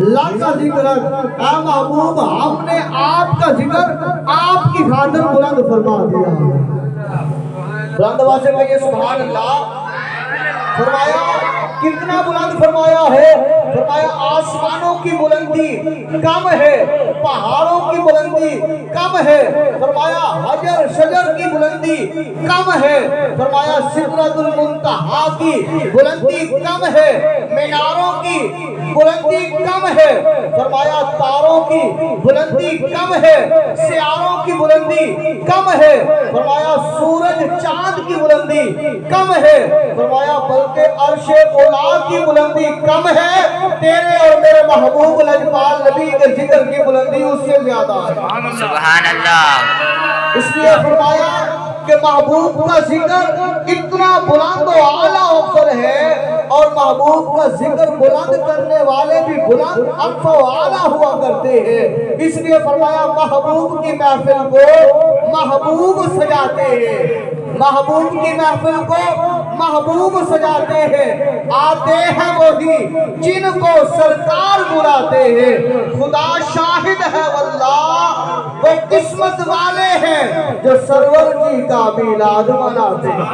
اللہ کا ذکر اے محبوب ہم نے آپ کا ذکر آپ کی خاطر بلند فرما دیا. بلند آواز سے کہیے سبحان اللہ. فرمایا کتنا بلند فرمایا ہے. فرمایا آسمانوں کی بلندی کم ہے, پہاڑوں کی بلندی کم ہے. فرمایا حجر شجر کی بلندی کم ہے. فرمایا سدرۃ المنتہا کی بلندی کم ہے, میناروں کی بلندی کم ہے. فرمایا تاروں کی بلندی کم ہے, سیاروں کی بلندی کم ہے. فرمایا سورج چاند کی بلندی کم ہے. فرمایا بلکہ عرش اولا کی بلندی کم ہے, تیرے اور میرے محبوب لجپال نبی کے ذکر کی بلندی اس سے زیادہ ہے. سبحان اللہ. اس لیے فرمایا کہ محبوب کا ذکر اتنا بلند و اعلیٰ افضل ہے, اور محبوب کا ذکر بلند کرنے والے بھی بلند افضل و اعلیٰ ہوا کرتے ہیں. اس لیے فرمایا محبوب کی محفل کو محبوب سجاتے ہیں, محبوب کی محفل کو محبوب سجاتے ہیں. آتے ہیں وہی جن کو سرکار بلاتے ہیں. خدا شاہد ہے واللہ وہ قسمت والے ہیں جو سرور جی کا میلاد مناتے ہیں,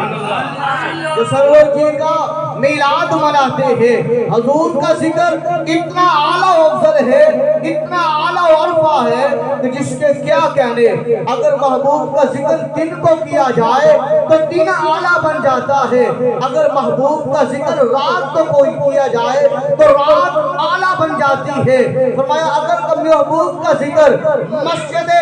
جو سرور جی کا میلاد مناتے ہیں. حضور کا ذکر اتنا اعلیٰ و افضل ہے, اتنا اعلیٰ و عرفہ ہے کہ جس کے کیا کہنے. اگر محبوب کا ذکر دن کو کیا جائے تو دن اعلیٰ بن جاتا ہے, اگر محبوب کا ذکر رات کو کوئی کیا جائے تو رات اعلیٰ بن جاتی ہے. فرمایا اگر محبوب کا ذکر مسجد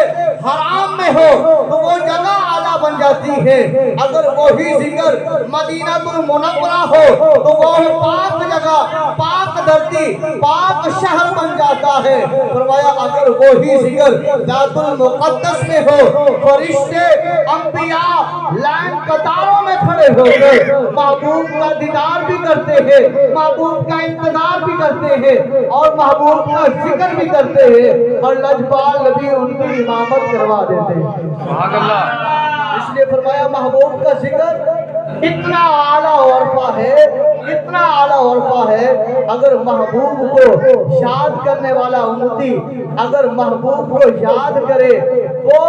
حرام میں ہو تو وہ جگہ اعلیٰ بن جاتی ہے, اگر وہی ذکر مدینہ المنورہ ہو تو وہ پاک جگہ, پاک دھرتی, پاک شہر بن جاتا ہے. فرمایا اگر وہی ذکر بیت المقدس میں ہو, فرشتے انبیاء لائن قطاروں میں کھڑے ہو کر محبوب کا دیدار بھی کرتے ہیں, محبوب کا انتظار بھی کرتے ہیں, اور محبوب کا ذکر بھی کرتے ہیں, اور لجپال نبی ان کی امامت کروا دیتے ہیں. سبحان اللہ. اس لیے فرمایا محبوب کا ذکر اتنا اعلیٰ عرفہ ہے, اتنا اعلیٰ عرفہ ہے. اگر محبوب کو یاد کرنے والا امتی اگر محبوب کو یاد کرے وہ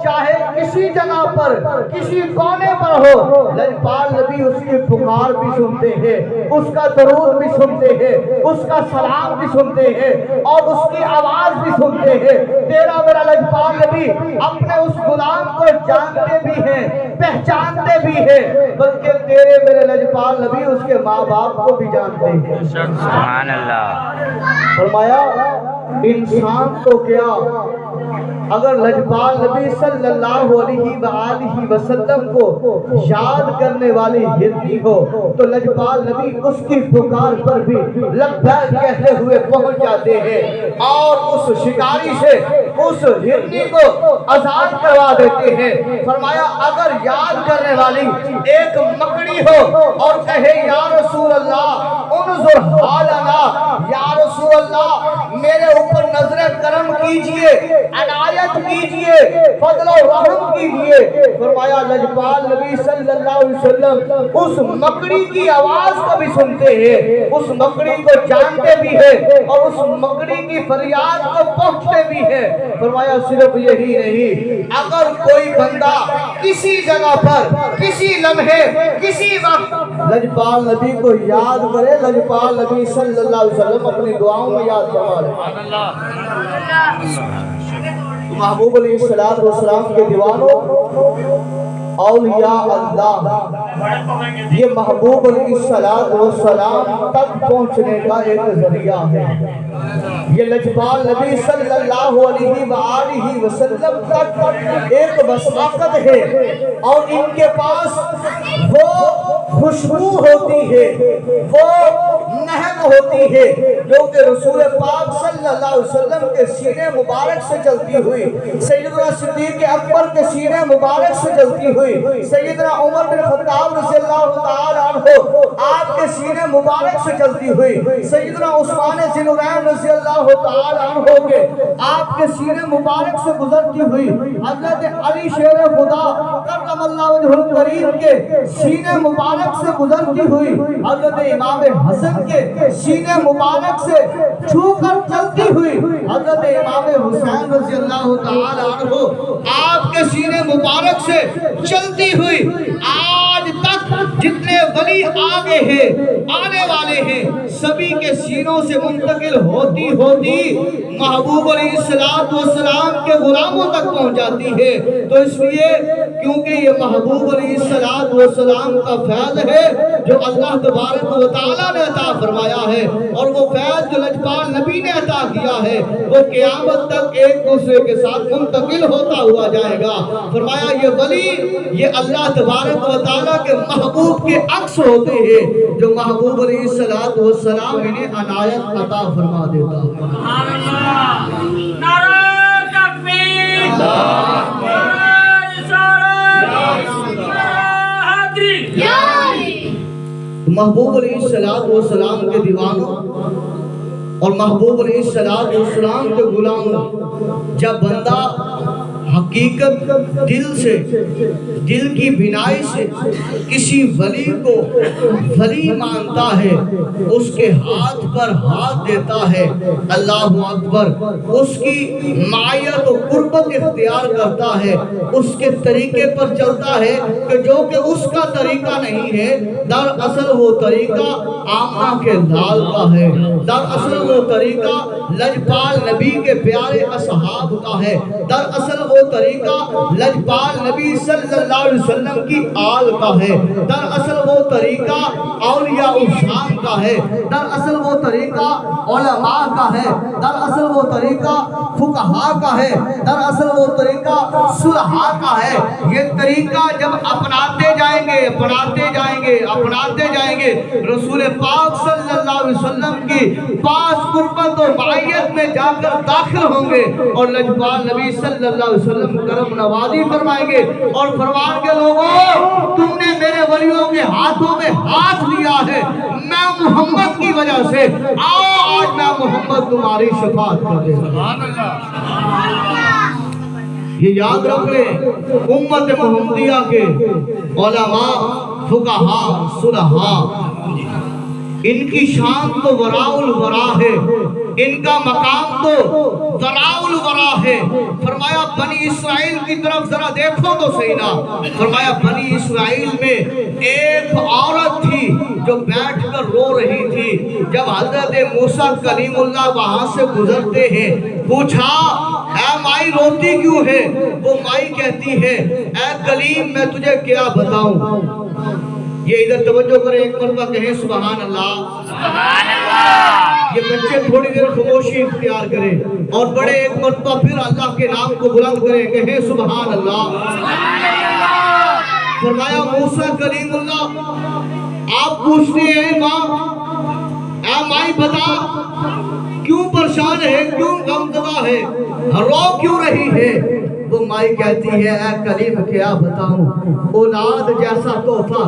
چاہے کسی جگہ پر, کسی کونے پر ہو, لجپال نبی اس کی پکار بھی سنتے ہیں, اس کا درود بھی سنتے ہیں, اس کا سلام بھی سنتے ہیں, اور اس کی آواز بھی سنتے ہیں. تیرا میرا لجپال نبی اپنے اس غلام کو جانتے بھی ہیں, پہچانتے بھی ہیں, بلکہ تیرے میرے لجپال نبی اس کے ماں باپ کو بھی جانتے ہیں. سبحان اللہ. فرمایا انسان تو کیا اگر لجپال نبی صلی اللہ علیہ وآلہ وسلم کو یاد کرنے والی ہرنی ہو تو لجپال نبی اس کی پکار پر بھی لبیک کہتے ہوئے پہنچ جاتے ہیں, اور اس شکاری سے اس ہرنی کو آزاد کروا دیتے ہیں. فرمایا اگر یاد کرنے والی ایک مکڑی ہو اور کہے یا رسول اللہ انظر حالنا, یا رسول اللہ میرے اوپر نظر کرم کیجئے, عنایت کیجئے, فضل و رحم کیجئے. فرمایا لجپال نبی صلی اللہ علیہ وسلم اس مکڑی کی آواز کو بھی سنتے ہیں, اس مکڑی کو جانتے بھی ہیں, اور اس مکڑی کی فریاد کو پہنچتے بھی ہیں. فرمایا صرف یہی نہیں, اگر کوئی بندہ کسی جگہ پر, کسی لمحے, کسی وقت لجپال نبی کو یاد کرے, لجپال نبی صلی اللہ علیہ وسلم اپنی دعاؤں میں یاد فرما لے. محبوب علیہ السلام کے دیوانوں, اولیاء اللہ, یہ محبوب علیہ السلام تک پہنچنے کا ایک ذریعہ ہے. یہ لجپال نبی صلی اللہ علیہ وآلہ وسلم تک ایک وساقت ہے, اور ان کے پاس وہ خوشبو ہوتی ہے, وہ مہک ہوتی ہے جو کہ رسول پاک صلی اللہ علیہ وسلم کے سینے مبارک سے چلتی ہوئی, سیدنا صدیق اکبر کے سینے مبارک سے چلتی ہوئی, سیدنا عمر بن خطاب رضی اللہ تعالی عنہ آپ کے سینے مبارک سے چلتی ہوئی, سیدنا عثمان ذی النورین رضی اللہ تعالی عنہ کے آپ کے سینے مبارک سے گزرتی ہوئی, حضرت علی شیر خدا کرم اللہ وجہہ الکریم کے سینے مبارک سے گزرتی ہوئی, حضرت امام حسن کے سینے مبارک سے چھو کر چل حضرت امام حسین رضی اللہ تعالی عنہ آپ کے سینے مبارک سے چلتی ہوئی آج تک جتنے ولی آگے ہیں آنے والے ہیں سبھی کے سینوں سے منتقل ہوتی ہوتی محبوب علیہ السلام کے غلاموں تک پہنچ جاتی ہے۔ تو اس لیے کیونکہ یہ محبوب علیہ السلام کا فیض ہے جو اللہ تبارک و تعالیٰ نے عطا فرمایا ہے، اور وہ فیض جو لجپال نبی نے عطا کیا ہے وہ قیامت تک ایک دوسرے کے ساتھ منتقل ہوتا ہوا جائے گا۔ فرمایا یہ ولی یہ اللہ تبارک و تعالیٰ کے محبوب کے عکس ہوتے ہیں جو محبوب علیہ السلام انہیں عنایت عطا فرما دیتا ہے۔ سبحان اللہ، نعرہ تکبیر، نعرہ رسالت، نعرہ حیدری۔ محبوب علیہ السلام کے دیوانوں اور محبوب علیہ السلام کے غلاموں جب بندہ حقیقت دل سے دل کی بینائی سے کسی ولی کو ولی مانتا ہے اس کے ہاتھ پر ہاتھ دیتا ہے اللہ اکبر اس کی معیت و قربت اختیار کرتا ہے اس کے طریقے پر چلتا ہے کہ جو کہ اس کا طریقہ نہیں ہے دراصل وہ طریقہ آمنہ کے لال کا ہے دراصل وہ طریقہ لجپال نبی کے پیارے اصحاب کا ہے دراصل وہ طریقہ لجپال نبی صلی اللہ علیہ وسلم کی آل کا ہے دراصل وہ طریقہ اولیاء الشام کا ہے دراصل وہ طریقہ علماء کا ہے دراصل وہ طریقہ فقہاء کا ہے دراصل وہ طریقہ صلحاء کا ہے یہ طریقہ جب اپناتے جائیں گے رسول پاک صلی اللہ علیہ وسلم کی پاس قربت و معیت میں جا کر داخل ہوں گے اور لجپال نبی صلی اللہ علیہ وسلم کرم نوازی فرمائیں گے اور فرمان کے لوگوں تم نے میرے ولیوں کے ہاتھوں میں ہاتھ لیا ہے میں محمد کی وجہ سے آؤ آج میں محمد تمہاری شفاعت کر دے سبحان اللہ یہ یاد رکھ لیں امت محمدیہ کے علماء فقہاء صلحاء ان کی شان تو وراء الورا ہے ان کا مقام تو وراء الورا ہے فرمایا بنی اسرائیل کی طرف ذرا دیکھو تو صحیح نا فرمایا بنی اسرائیل میں ایک عورت تھی جو بیٹھ کر رو رہی تھی جب حضرت موسیٰ کلیم اللہ وہاں سے گزرتے ہیں پوچھا اے مائی روتی کیوں ہے وہ مائی کہتی ہے اے کلیم میں تجھے کیا بتاؤں یہ ادھر توجہ کریں ایک مرتبہ کہیں سبحان اللہ سبحان اللہ یہ بچے تھوڑی دیر خاموشی اختیار کریں اور بڑے ایک مرتبہ پھر اللہ کے نام کو بلند کریں کہیں سبحان اللہ فرمایا موسیٰ کلیم اللہ آپ پوچھتے ہیں ماں اے مائی بتا کیوں پریشان ہے کیوں غمزدہ ہے رو کیوں رہی ہے وہ مائی کہتی ہے اے کلیم کیا بتاؤں اولاد جیسا تحفہ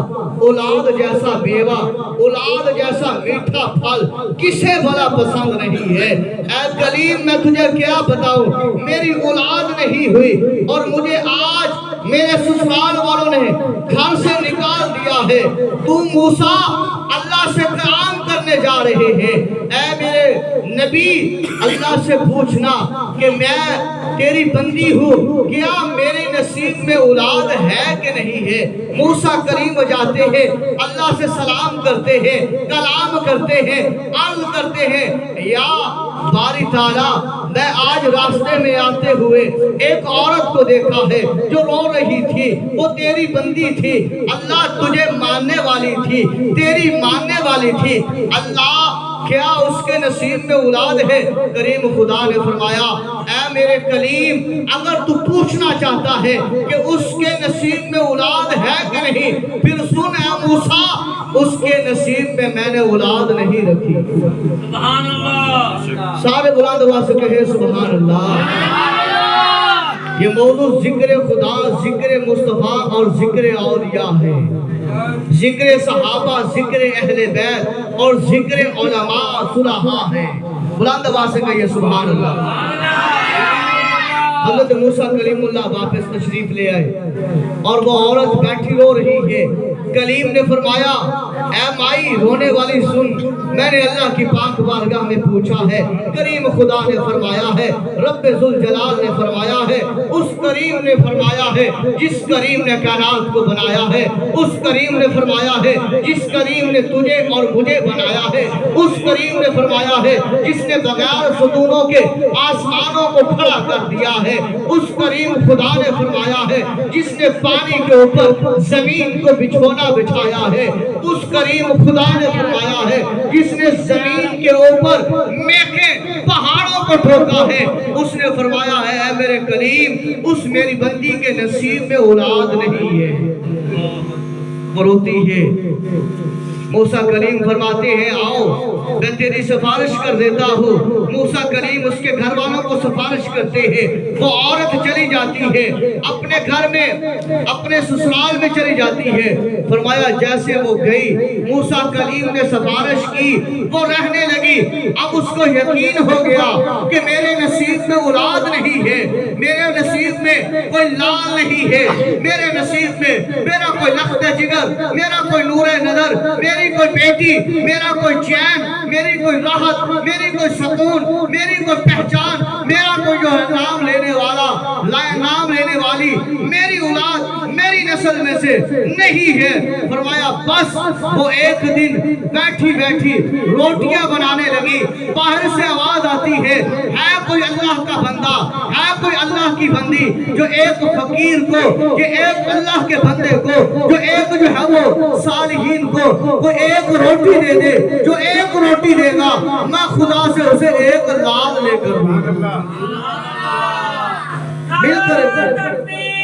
اولاد جیسا بیوہ اولاد جیسا میٹھا پھل کسے بھلا پسند نہیں ہے اے کلیم میں تجھے کیا بتاؤں میری اولاد نہیں ہوئی اور مجھے آج میرے سسرال والوں نے گھر سے نکال دیا ہے تو موسیٰ اللہ سے کلام کرنے جا رہے ہیں اے میرے نبی اللہ سے پوچھنا کہ میں تیری بندی ہوں کیا میرے نصیب میں اولاد ہے کہ نہیں ہے موسیٰ کریم جاتے ہیں اللہ سے سلام کرتے ہیں کلام کرتے ہیں عرض کرتے ہیں یا باری تعالیٰ میں آج راستے میں آتے ہوئے ایک عورت کو دیکھا ہے جو رو رہی تھی وہ تیری بندی تھی اللہ تجھے ماننے والی تھی تیری ماننے والی تھی اللہ کیا اس کے نصیب میں اولاد ہے کریم خدا نے فرمایا اے میرے کلیم اگر تو پوچھنا چاہتا ہے کہ اس کے نصیب میں اولاد ہے کہ نہیں پھر سن اے موسیٰ اس کے نصیب میں نے اولاد نہیں رکھی سبحان اللہ سارے بلند آواز سے کہے سبحان اللہ یہ موضوع ذکر خدا ذکر مصطفیٰ اور ذکر اولیاء ہے ذکر صحابہ ذکر اہل بیت اور ذکر علماء صلحاء ہے بلند آواز سے کہیے سبحان اللہ حضرت موسیٰ کلیم اللہ واپس تشریف لے آئے اور وہ عورت بیٹھی رو رہی ہے کلیم نے فرمایا اے مائی رونے والی سن، میں نے اللہ کی پاک بارگاہ میں پوچھا ہے، کریم خدا نے فرمایا ہے، رب ذوالجلال نے فرمایا ہے، اس کریم نے فرمایا ہے جس کریم نے کائنات کو بنایا ہے، اس کریم نے فرمایا ہے جس کریم نے تجھے اور مجھے بنایا ہے، اس کریم نے فرمایا ہے جس نے بغیر ستونوں کے آسمانوں کو کھڑا کر دیا ہے، اس کریم خدا نے فرمایا ہے جس نے پانی کے اوپر زمین کو بچھونا بچھایا ہے، اس کریم خدا نے فرمایا ہے جس نے زمین کے اوپر میخیں پہاڑوں کو ٹھوکا ہے، اس نے فرمایا ہے اے میرے کریم اس میری بندی کے نصیب میں اولاد نہیں ہے، وہ روتی ہے۔ موسیٰ کریم فرماتے ہیں آؤ میں تیری سفارش کر دیتا ہوں، موسیٰ کریم اس کے گھر والوں کو سفارش کرتے ہیں، وہ عورت چلی جاتی ہے اپنے گھر میں اپنے سسرال میں چلی جاتی ہے، فرمایا جیسے وہ گئی موسیٰ کریم نے سفارش کی وہ رہنے لگی، اب اس کو یقین ہو گیا کہ میرے نصیب میں اولاد نہیں ہے، میرے نصیب میں کوئی لال نہیں ہے، میرے نصیب میں میرا کوئی لخت جگر، میرا کوئی نور نظر، میری کوئی بیٹی، میرا کوئی چین، میری کوئی راحت، میری کوئی سکون، میری کوئی پہچان، میرا کوئی جو ہے نام لینے والا نام لینے والی میری اولاد میری نسل میں سے نہیں ہے۔ فرمایا بس وہ ایک دن بیٹھی بیٹھی روٹیاں بنانے لگی، باہر سے آواز آتی ہے کوئی اللہ کا بندہ، ہے کوئی اللہ کی بندی جو ایک فقیر کو، کہ ایک اللہ کے بندے کو، جو ایک جو ہے وہ صالحین کو وہ ایک روٹی دے دے، جو ایک روٹی دے گا میں خدا سے اسے ایک لال لے کر دوں گا۔ مل کر تکبیر،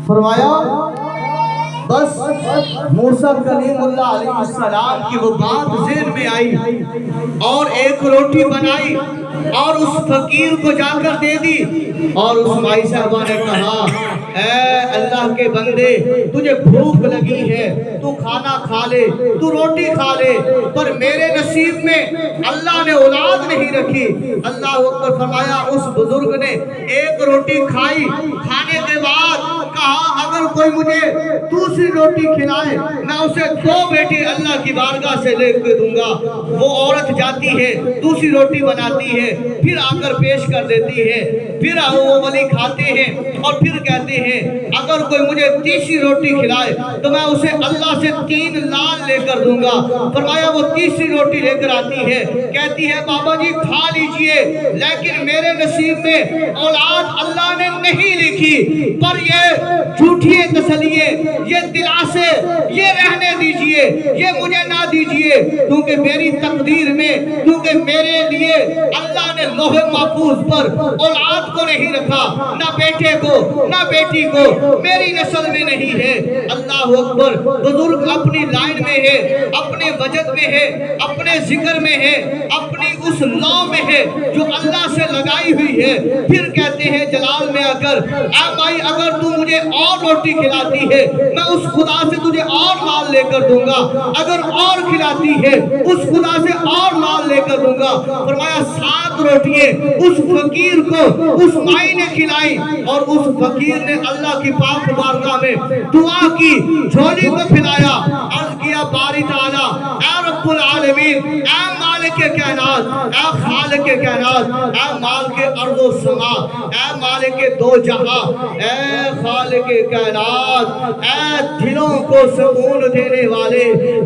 فرمایا بس موسیٰ کلیم اللہ علیہ السلام کی وہ بات ذہن میں آئی اور ایک روٹی بنائی اور اس فقیر کو جا کر دے دی، اور اس مائی صاحبہ نے کہا اے اللہ کے بندے تجھے بھوک لگی ہے تو کھانا کھا لے، تو روٹی کھا لے، پر میرے نصیب میں اللہ نے اولاد نہیں رکھی۔ اللہ اکبر۔ فرمایا اس بزرگ نے ایک روٹی کھائی، کھانے کے بعد کہا اگر کوئی مجھے دوسری روٹی کھلائے میں اسے 2 بیٹی اللہ کی بارگاہ سے لے کے دوں گا۔ وہ عورت جاتی ہے دوسری روٹی بناتی ہے، پھر آ کر پیش کر دیتی ہے، پھر وہ ولی کھاتے ہیں اور پھر کہتے ہیں اگر کوئی مجھے تیسری روٹی کھلائے تو میں اسے اللہ سے 3 لال لے کر دوں گا۔ فرمایا وہ تیسری روٹی لے کر آتی ہے، کہتی ہے بابا جی کھا لیجئے، لیکن میرے نصیب میں اولاد اللہ نے نہیں لکھی، پر یہ جھوٹی تسلیے، یہ دلاسے، یہ رہنے دیجئے، یہ مجھے نہ دیجئے، کیونکہ میری تقدیر میں، کیونکہ میرے لیے اللہ نے لوح محفوظ پر اولاد کو نہیں رکھا، نہ بیٹے کو نہ بیٹی کو، میری نسل میں نہیں ہے۔ اللہ اکبر۔ بزرگ اپنی لائن میں ہے، اپنے وجد میں ہے، اپنے ذکر میں ہے، اپنی اس لا میں ہے جو اللہ سے لگائی ہوئی ہے، پھر کہتے ہیں جلال میں اگر اے بھائی اگر تو مجھے اور روٹی کھلاتی ہے میں اس خدا سے تجھے اور مال لے کر دوں گا، اگر اور کھلاتی ہے اس خدا سے اور مال لے کر دوں گا۔ فرمایا 7 روٹیاں اس فقیر کو اس مائی نے کھلائی، اور اس فقیر نے اللہ کی پاک بارگاہ میں دعا کی، جھولی کو پھیلایا، عرض کیا باری تعالیٰ اے رب العالمین، اے مالک کائنات، اے خالق کائنات، اے مالک ارض و سما، اے مالک 2 جہاں، اے خالق کائنات، اے دلوں کو سکون دینے والے،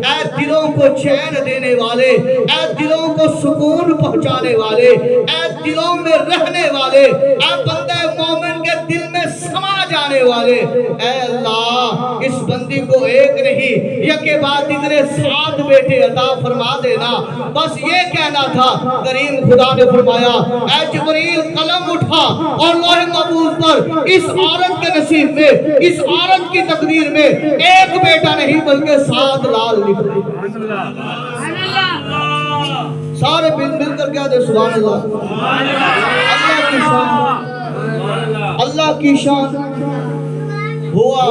اے دلوں کو چین دینے والے، اے دلوں کو سکون پہنچانے والے، اے دلوں میں رہنے والے، اے بندے مومن کے دل میں سما جانے والے، اے اللہ اس بندی کو ایک نہیں یکے بعد دیگرے 7 بیٹے عطا فرما دینا، بس یہ کہنا تھا۔ کریم خدا نے فرمایا اے جبریل قلم اٹھا اور لوح محفوظ پر اس عورت کے نصیب میں، اس عورت کی تقدیر میں ایک بیٹا نہیں بلکہ 7 لال لکھ دے۔ سارے مل کر کہہ دے سبحان اللہ۔ اللہ کی شان، اللہ کی شان۔ ہوا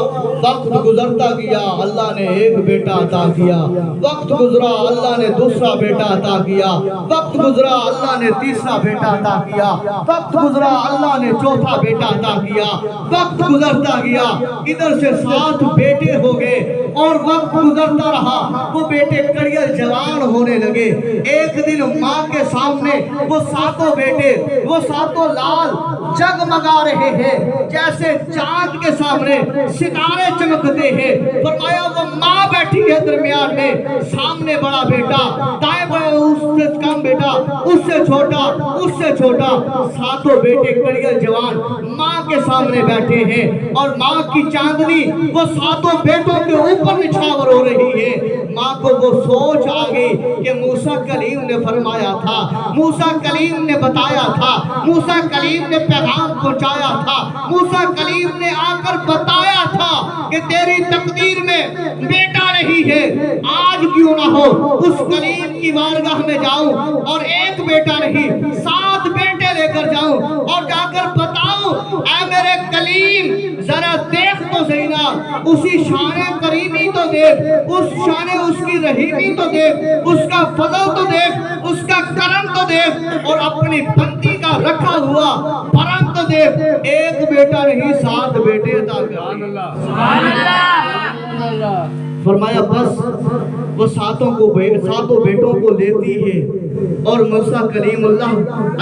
وقت گزرتا گیا اللہ نے ایک بیٹا عطا کیا، وقت گزرا اللہ نے دوسرا بیٹا عطا کیا، وقت گزرا اللہ نے تیسرا بیٹا عطا کیا، وقت گزرا اللہ نے چوتھا بیٹا عطا کیا، وقت گزرتا گیا ادھر سے 7 بیٹے ہو گئے، اور وقت گزرتا رہا وہ بیٹے کڑیل جوان ہونے لگے۔ ایک دن ماں کے سامنے وہ 7 بیٹے، وہ 7 لال جگمگا رہے ہیں جیسے چاند کے سامنے ستارے چمکتے ہیں۔ فرمایا وہ ماں بیٹھی ہے درمیان میں، سامنے بڑا بیٹا، دائیں بائیں اس سے کم بیٹا، اس سے چھوٹا، اس سے چھوٹا، 7 بیٹے کڑیل جوان ماں کے سامنے بیٹھے ہیں، اور ماں کی چاندنی وہ 7 بیٹوں کے اوپر نچھاور ہو رہی ہے۔ ماں کو وہ سوچ آ گئی کہ موسیٰ کلیم نے فرمایا تھا، موسیٰ کلیم نے بتایا تھا، موسیٰ کلیم نے پیغام پہنچایا تھا، موسیٰ کلیم نے آ کر بتایا تھا کہ تیری تقدیر میں بیٹا نہیں ہے، آج کیوں نہ ہو اس کلیم کی بارگاہ میں جاؤں اور ایک بیٹا نہیں 7 بیٹے لے کر جاؤں، اور جا کر بتاؤں اے میرے کلیم ذرا دیکھ تو صحیح نا، اسی شان کریمی تو دیکھ، اس شان اس کی رحیمی تو دیکھ، اس کا فضل تو دیکھ، اس کا کرم تو دیکھ، اور اپنی بندی کا رکھا ہوا پرم تو دیکھ۔ ایک بیٹا نہیں 7 بیٹے عطا کر دیے۔ سبحان اللہ۔ فرمایا بس وہ 7 بیٹوں کو لیتی ہے اور موسیٰ کلیم اللہ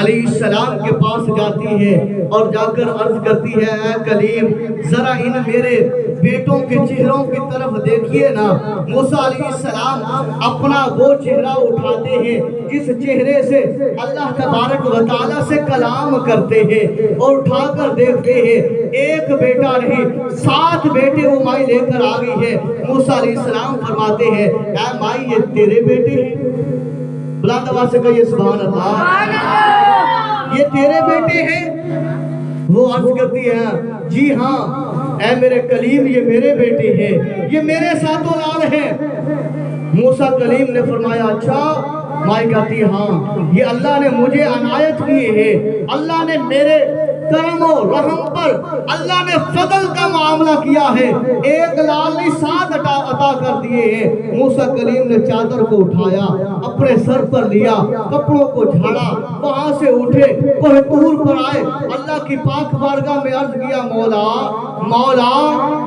علیہ السلام کے پاس جاتی ہے، اور جا کر عرض کرتی ہے اے کلیم ذرا ان میرے بیٹوں کے چہروں کی طرف دیکھیے نا۔ موسیٰ علیہ السلام اپنا وہ چہرہ اٹھاتے ہیں جس چہرے سے اللہ تبارک و تعالیٰ سے کلام کرتے ہیں، اور اٹھا کر دیکھتے ہیں ایک بیٹا نہیں 7 بیٹے وہ مائی لے کر آ گئی ہے۔ موسیٰ علیہ السلام فرماتے ہیں اے مائی یہ تیرے بیٹے ہیں؟ بلند آواز سے کہیے سبحان اللہ، یہ تیرے بیٹے ہیں؟ وہ عرض کرتی ہے جی ہاں اے میرے کلیم یہ میرے بیٹے ہیں، یہ میرے 7 لال ہیں۔ موسیٰ کلیم نے فرمایا اچھا؟ مائی کہتی ہاں یہ اللہ نے مجھے عنایت کیے ہیں، اللہ نے میرے کرم و رحم پر اللہ نے فضل کا معاملہ کیا ہے، ایک لال نہیں 7 عطا کر دیے ہیں۔ موسیٰ کلیم نے چادر کو اٹھایا، اپنے سر پر لیا، کپڑوں کو جھاڑا، وہاں سے اٹھے کوہ طور پر آئے، اللہ کی پاک بارگاہ میں عرض کیا مولا مولا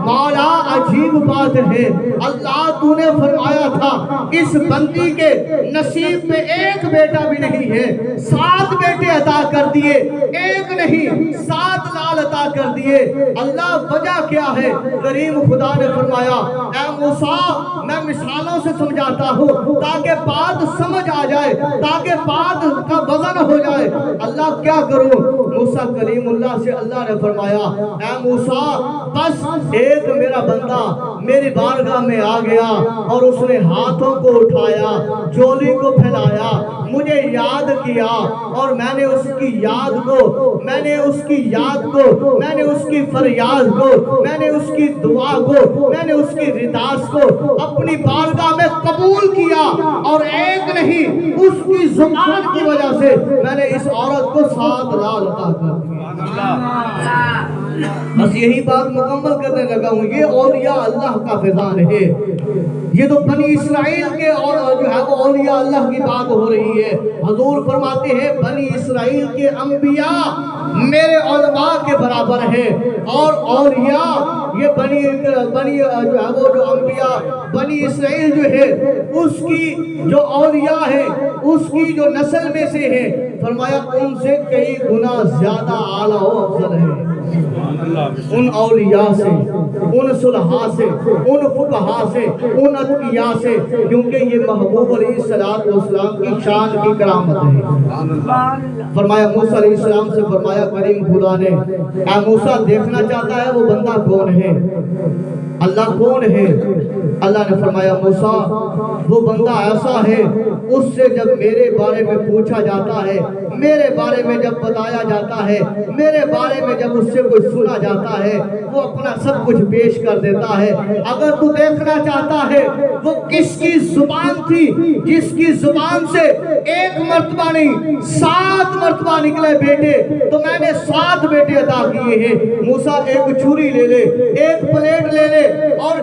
مولا عجیب بات ہے، اللہ تو نے فرمایا تھا اس بندی کے نصیب میں ایک بیٹا بھی نہیں ہے، 7 بیٹے عطا کر دیے، ایک نہیں 7 لال عطا کر دیے، اللہ وجہ کیا ہے؟ کریم خدا نے فرمایا اے موسیٰ میں مثالوں سے سمجھاتا ہوں تاکہ بات سمجھ آ جائے، تاکہ بات کا وزن ہو جائے۔ اللہ کیا کروں؟ موسیٰ کلیم اللہ سے اللہ نے فرمایا اے موسیٰ بس ایک میرا بندہ میری بارگاہ میں آ گیا، اور اس نے ہاتھوں کو اٹھایا، جولی کو پھیلایا، مجھے یاد کیا، اور میں نے اس کی یاد کو، میں نے اس کی یاد کو، میں نے اس کی فریاد کو، میں نے اس کی دعا کو، میں نے اس کی رداس کو اپنی بارگاہ میں قبول کیا، اور ایک نہیں اس کی زبان کی وجہ سے میں نے اس عورت کو 7 لال عطا کر دیا۔ بس یہی بات مکمل کرنے لگا ہوں، یہ اولیاء اللہ کا فیضان ہے، یہ تو بنی اسرائیل کے اور جو ہے وہ اولیاء اللہ کی بات ہو رہی ہے۔ حضور فرماتے ہیں بنی اسرائیل کے انبیاء میرے علماء کے برابر ہیں، اور اولیاء یہ بنی جو ہے وہ جو انبیاء بنی اسرائیل جو ہے اس کی جو اولیاء ہیں اس کی جو نسل میں سے ہیں، فرمایا ان سے کئی گنا زیادہ اعلیٰ و افضل ہے ان اولیاء سے، ان صلحاء سے، ان فقہاء سے، ان اتقیاء سے، کیونکہ یہ محبوب علیہ السلام کی شان کی کرامت ہے۔ فرمایا موسیٰ علیہ السلام سے فرمایا کریم خدا نے اے موسیٰ دیکھنا چاہتا ہے وہ بندہ کون ہے؟ اللہ کون ہے؟ اللہ نے فرمایا موسیٰ وہ بندہ ایسا ہے اس سے جب میرے بارے میں پوچھا جاتا ہے میرے بارے میں جب بتایا جاتا ہے، میرے بارے میں جب اس سے کوئی سنا جاتا ہے، وہ اپنا سب کچھ پیش کر دیتا ہے۔ اگر تو دیکھنا چاہتا ہے وہ کس کی زبان تھی جس کی زبان سے ایک مرتبہ نہیں 7 مرتبہ نکلے بیٹے، تو میں نے 7 بیٹے عطا کیے ہیں۔ موسیٰ ایک چھری لے لے، ایک پلیٹ لے لے اور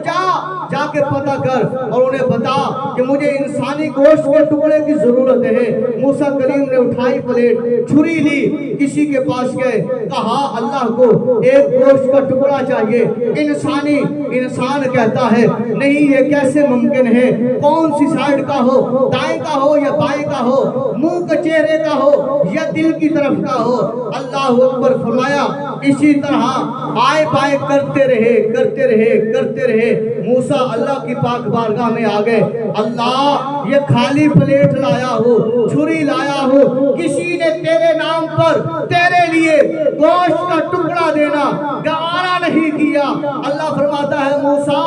جا کے پتہ کر اور انہیں بتا کہ مجھے انسانی گوشت کے ٹکڑے کی ضرورت ہے۔ موسیٰ کریم نے اٹھائی پلیٹ، چھری لی، کسی کے پاس گئے، کہا اللہ کو ایک گوشت کا ٹکڑا چاہیے۔ انسان کہتا ہے نہیں یہ کیسے ممکن ہے، کون سی سائیڈ کا ہو، دائیں کا ہو یا بائیں کا ہو، منہ کے چہرے کا ہو یا دل کی طرف کا ہو۔ اللہ اکبر فرمایا اسی طرح آئے بائیں کرتے رہے۔ موسیٰ اللہ کی پاک بارگاہ میں آ گئے، اللہ یہ خالی پلیٹ لایا ہو، چھری لایا ہو، کسی نے تیرے نام پر تیرے لیے گوشت کا ٹکڑا دینا گوارا نہیں کیا۔ اللہ فرماتا ہے موسیٰ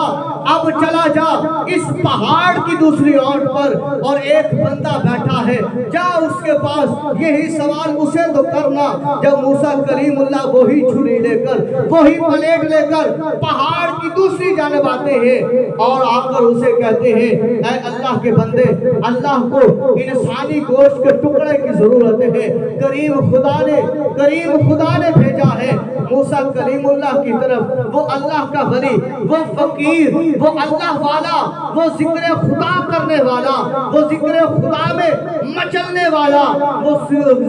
اب چلا جا اس پہاڑ کی دوسری اوٹ پر اور ایک بندہ بیٹھا ہے، جا اس کے پاس یہی سوال اسے تو کرنا۔ جب موسیٰ کلیم اللہ وہی چھری لے کر وہی پلیٹ لے کر پہاڑ کی دوسری جانب آتے ہیں اور آ کر اسے کہتے ہیں اے اللہ کے بندے، اللہ کو انسانی گوشت کے ٹکڑے کی ضرورت ہے، کریم خدا نے بھیجا ہے موسیٰ کلیم اللہ کی طرف۔ وہ اللہ کا ولی، وہ فقیر، وہ اللہ والا، وہ ذکر خدا کرنے والا، وہ ذکر خدا میں مچلنے والا، وہ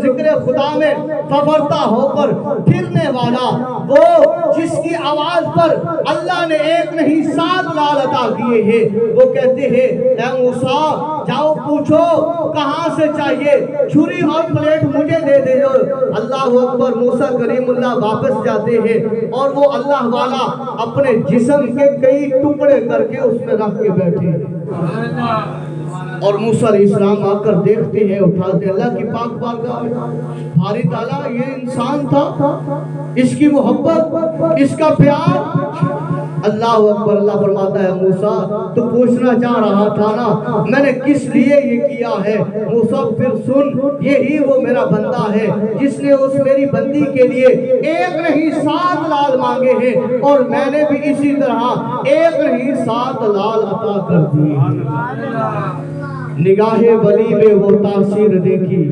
ذکر خدا میں فورتا ہو کر پھرنے والا، وہ جس کی آواز پر اللہ نے ایک نہیں 7 لال عطا کیے ہیں۔ وہ کہتے ہیں اے موسیٰ جاؤ پوچھو کہاں سے چاہیے، چھری اور پلیٹ مجھے دے دے جو۔ اللہ اکبر، موسیٰ کریم اللہ واپس جاتے ہیں اور وہ اللہ والا اپنے جسم کے کئی ٹکڑے کر کے اس میں رکھ کے بیٹھے اور موسیٰ علیہ السلام آ کر دیکھتے ہیں، اٹھاتے ہیں اللہ کی پاک بارگاہ میں، بھاری تعالیٰ یہ انسان تھا، اس کی محبت، اس کا پیار۔ اللہ اکبر، اللہ فرماتا ہے موسیٰ تو پوچھنا چاہ رہا تھا نا میں نے کس لیے یہ کیا ہے۔ موسیٰ پھر سن، یہی وہ میرا بندہ ہے جس نے اس میری بندی کے لیے ایک نہیں 7 لال مانگے ہیں اور میں نے بھی اسی طرح ایک نہیں 7 لال عطا کر دیے۔ نگاہ ولی میں وہ تاثیر دیکھی،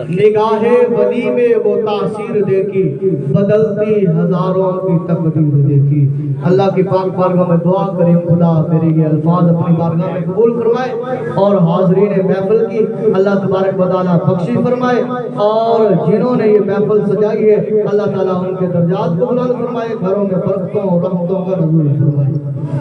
نگاہ ولی میں وہ تاثیر دیکھی، بدلتی ہزاروں کی تقدیر دیکھی۔ اللہ کی پاک بارگاہ میں دعا کریں خدا میرے یہ الفاظ اپنی بارگاہ میں قبول فرمائے اور حاضرین محفل کی اللہ تبارک و تعالیٰ بخشش فرمائے، اور جنہوں نے یہ محفل سجائی ہے اللہ تعالیٰ ان کے درجات کو بلند فرمائے، گھروں میں برکتوں اور رحمتوں کا نزول فرمائے۔